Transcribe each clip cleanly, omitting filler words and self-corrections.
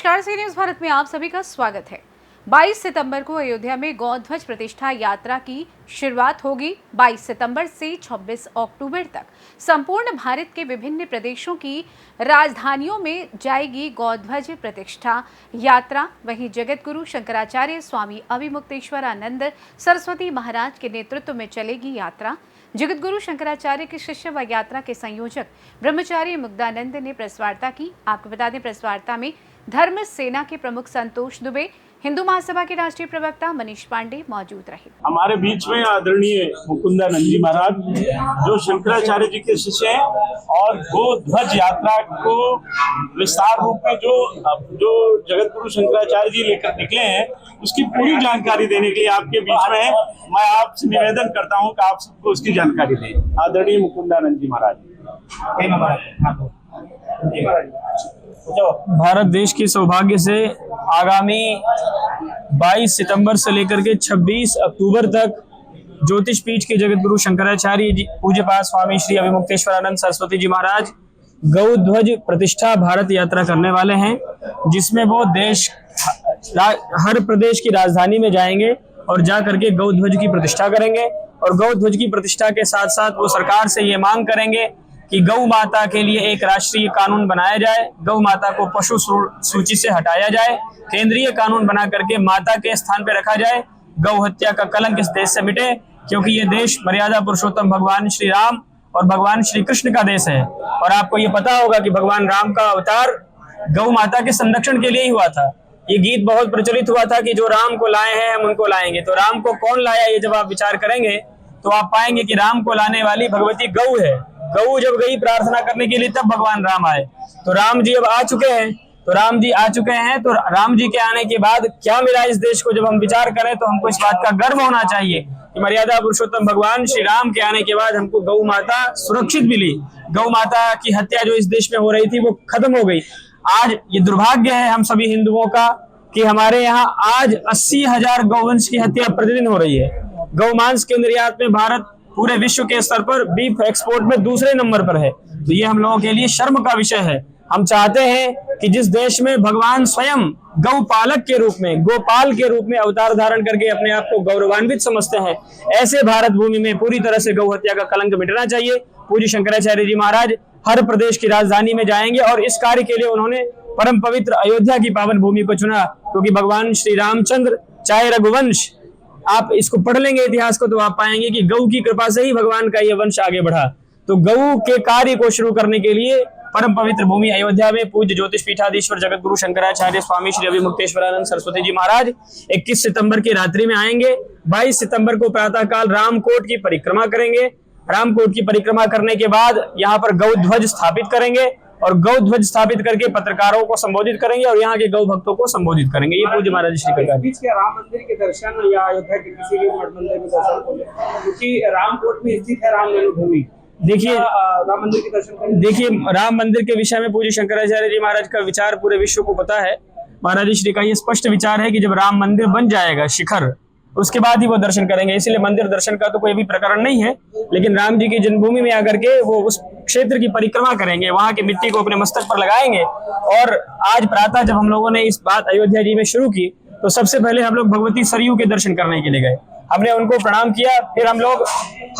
नमस्कार, सी न्यूज़ भारत में आप सभी का स्वागत है। 22 सितंबर को अयोध्या में गौ ध्वज प्रतिष्ठा यात्रा की शुरुआत होगी। 22 सितंबर से 26 अक्टूबर तक संपूर्ण भारत के विभिन्न प्रदेशों की राजधानियों में जाएगी गौ ध्वज प्रतिष्ठा यात्रा। वहीं जगत गुरु शंकराचार्य स्वामी अविमुक्तेश्वरानंद सरस्वती महाराज के नेतृत्व में चलेगी यात्रा। जगत गुरु शंकराचार्य की शिष्य व यात्रा के संयोजक ब्रह्मचारी मुग्धानंद ने प्रेस वार्ता की। आपको बता दें, प्रेस वार्ता में धर्म सेना के प्रमुख संतोष दुबे, हिंदू महासभा के राष्ट्रीय प्रवक्ता मनीष पांडे मौजूद रहे। हमारे बीच में आदरणीय मुकुंदानंद जी महाराज जो शंकराचार्य जी के शिष्य हैं और गो ध्वज यात्रा को विस्तार रूप में जो जगत गुरु शंकराचार्य जी लेकर निकले हैं उसकी पूरी जानकारी देने के लिए आपके बीच में मैं आपसे निवेदन करता हूं कि आप सबको उसकी जानकारी दें। आदरणीय मुकुंदानंद जी महाराज। भारत देश के सौभाग्य से आगामी 22 सितंबर से लेकर के 26 अक्टूबर तक ज्योतिष पीठ के जगत गुरु शंकराचार्य जी पूज्यपाद स्वामी श्री अविमुक्तेश्वरानंद सरस्वती जी महाराज गौ ध्वज प्रतिष्ठा भारत यात्रा करने वाले हैं, जिसमें वो देश हर प्रदेश की राजधानी में जाएंगे और जा करके गौ ध्वज की प्रतिष्ठा करेंगे। और गौ ध्वज की प्रतिष्ठा के साथ साथ वो सरकार से ये मांग करेंगे कि गौ माता के लिए एक राष्ट्रीय कानून बनाया जाए, गौ माता को पशु सूची से हटाया जाए, केंद्रीय कानून बना करके माता के स्थान पर रखा जाए, गौ हत्या का कलंक इस देश से मिटे, क्योंकि ये देश मर्यादा पुरुषोत्तम भगवान श्री राम और भगवान श्री कृष्ण का देश है। और आपको ये पता होगा कि भगवान राम का अवतार गौ माता के संरक्षण के लिए ही हुआ था। ये गीत बहुत प्रचलित हुआ था कि जो राम को लाए हैं हम उनको लाएंगे। तो राम को कौन लाया, ये जब आप विचार करेंगे तो आप पाएंगे कि राम को लाने वाली भगवती गौ है। गौ जब गई प्रार्थना करने के लिए तब भगवान राम आए। तो राम जी अब आ चुके हैं, तो राम जी के आने के बाद क्या मिला इस देश को, जब हम विचार करें तो हमको इस बात का गर्व होना चाहिए कि मर्यादा पुरुषोत्तम भगवान श्री राम के आने के बाद हमको गौ माता सुरक्षित मिली। गौ माता की हत्या जो इस देश में हो रही थी वो खत्म हो गई। आज ये दुर्भाग्य है हम सभी हिंदुओं का कि हमारे यहाँ आज 80,000 गौवंश की हत्या प्रतिदिन हो रही है। गौ मांस के निर्यात में भारत पूरे विश्व के स्तर पर बीफ एक्सपोर्ट में दूसरे नंबर पर है। तो ये हम लोगों के लिए शर्म का विषय है। हम चाहते हैं कि जिस देश में भगवान स्वयं गौपालक के रूप में, गोपाल के रूप में अवतार धारण करके अपने आप को गौरवान्वित समझते हैं, ऐसे भारत भूमि में पूरी तरह से गौ हत्या का कलंक मिटना चाहिए। पूज्य शंकराचार्य जी महाराज हर प्रदेश की राजधानी में जाएंगे और इस कार्य के लिए उन्होंने परम पवित्र अयोध्या की पावन भूमि को चुना, क्योंकि भगवान श्री रामचंद्र चाहे रघुवंश, आप इसको पढ़ लेंगे इतिहास को तो आप पाएंगे कि गौ की कृपा से ही भगवान का ये वंश आगे बढ़ा। तो गौ के कार्य को शुरू करने के लिए परम पवित्र भूमि अयोध्या में पूज्य ज्योतिष पीठाधीश्वर जगत गुरु शंकराचार्य स्वामी श्री अविमुक्तेश्वरानंद सरस्वती जी महाराज 21 सितंबर की रात्रि में आएंगे। 22 सितंबर को प्रातः काल रामकोट की परिक्रमा करेंगे। रामकोट की परिक्रमा करने के बाद यहाँ पर गौ ध्वज स्थापित करेंगे और गौ ध्वज स्थापित करके पत्रकारों को संबोधित करेंगे और यहाँ के गौ भक्तों को संबोधित करेंगे। ये पूज्य महाराज श्री का बीच के राम मंदिर के दर्शन या अयोध्या के किसी भी मठ मंदिर में दर्शन, क्योंकि रामकोट में स्थित है राम जन्मभूमि। देखिए राम मंदिर के दर्शन करें। देखिए, राम मंदिर के विषय में पूज्य शंकराचार्य जी महाराज का विचार पूरे विश्व को पता है। महाराज श्री का ये स्पष्ट विचार है कि जब राम मंदिर बन जाएगा शिखर, उसके बाद ही वो दर्शन करेंगे। इसलिए मंदिर दर्शन का तो कोई भी प्रकरण नहीं है, लेकिन राम जी की जन्मभूमि में आकर के वो उस क्षेत्र की परिक्रमा करेंगे, वहां की मिट्टी को अपने मस्तक पर लगाएंगे। और आज प्रातः जब हम लोगों ने इस बात अयोध्या जी में शुरू की तो सबसे पहले हम लोग भगवती सरयू के दर्शन करने के लिए गए। हमने उनको प्रणाम किया, फिर हम लोग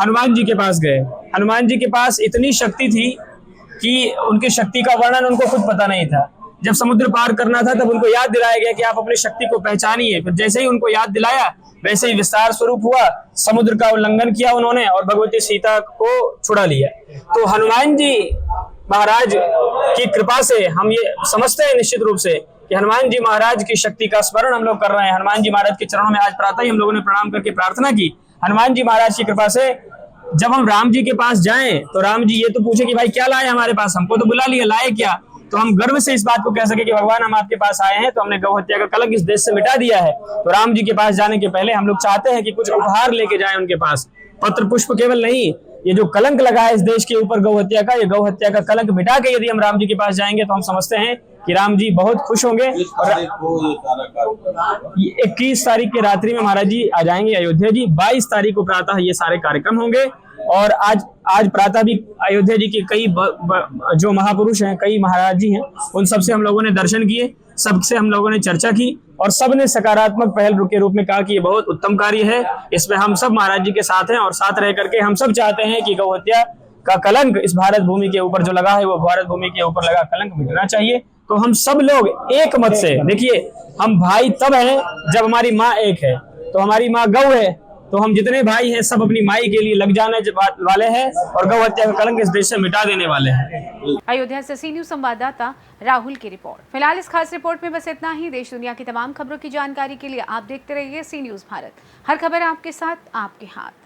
हनुमान जी के पास गए। हनुमान जी के पास इतनी शक्ति थी कि उनकी शक्ति का वर्णन उनको खुद पता नहीं था। जब समुद्र पार करना था तब उनको याद दिलाया गया कि आप अपनी शक्ति को पहचानिए। फिर जैसे ही उनको याद दिलाया वैसे ही विस्तार स्वरूप हुआ, समुद्र का उल्लंघन किया उन्होंने और भगवती सीता को छुड़ा लिया। तो हनुमान जी महाराज की कृपा से हम ये समझते हैं निश्चित रूप से कि हनुमान जी महाराज की शक्ति का स्मरण हम लोग कर रहे हैं। हनुमान जी महाराज के चरणों में आज प्रातः ही हम लोगों ने प्रणाम करके प्रार्थना की। हनुमान जी महाराज की कृपा से जब हम राम जी के पास जाएं तो राम जी ये तो पूछे कि भाई क्या लाए हमारे पास, हमको तो बुला लिया, लाए क्या? तो हम गर्व से इस बात को कह सके कि भगवान हम आपके पास आए हैं तो हमने गौ हत्या का कलंक इस देश से मिटा दिया है। तो राम जी के पास जाने के पहले हम लोग चाहते हैं कि कुछ उपहार लेके जाएं उनके पास। पत्र पुष्प केवल नहीं, ये जो कलंक लगा है इस देश के ऊपर गौ हत्या का, ये गौ हत्या का कलंक मिटा के यदि हम राम जी के पास जाएंगे तो हम समझते हैं कि राम जी बहुत खुश होंगे। 21 तारीख की रात्रि में महाराज जी आ जाएंगे अयोध्या जी। 22 तारीख को प्रातः ये सारे कार्यक्रम होंगे और आज प्रातः भी अयोध्या जी के कई जो महापुरुष हैं, कई महाराज जी हैं, उन सबसे हम लोगों ने दर्शन किए। सबसे हम लोगों ने चर्चा की और सबने सकारात्मक पहल के रूप में कहा कि ये बहुत उत्तम कार्य है, इसमें हम सब महाराज जी के साथ हैं और साथ रह करके हम सब चाहते हैं कि गौ हत्या का कलंक इस भारत भूमि के ऊपर जो लगा है वो भारत भूमि के ऊपर लगा कलंक मिटना चाहिए। तो हम सब लोग एक मत से, देखिए हम भाई तब हैं जब हमारी माँ एक है, तो हमारी माँ गौ है, तो हम जितने भाई हैं सब अपनी माई के लिए लग जाने वाले हैं और गौ हत्या का कलंक इस देश से मिटा देने वाले हैं। अयोध्या से सी न्यूज संवाददाता राहुल की रिपोर्ट। फिलहाल इस खास रिपोर्ट में बस इतना ही। देश दुनिया की तमाम खबरों की जानकारी के लिए आप देखते रहिए सी न्यूज भारत। हर खबर आपके साथ, आपके हाथ।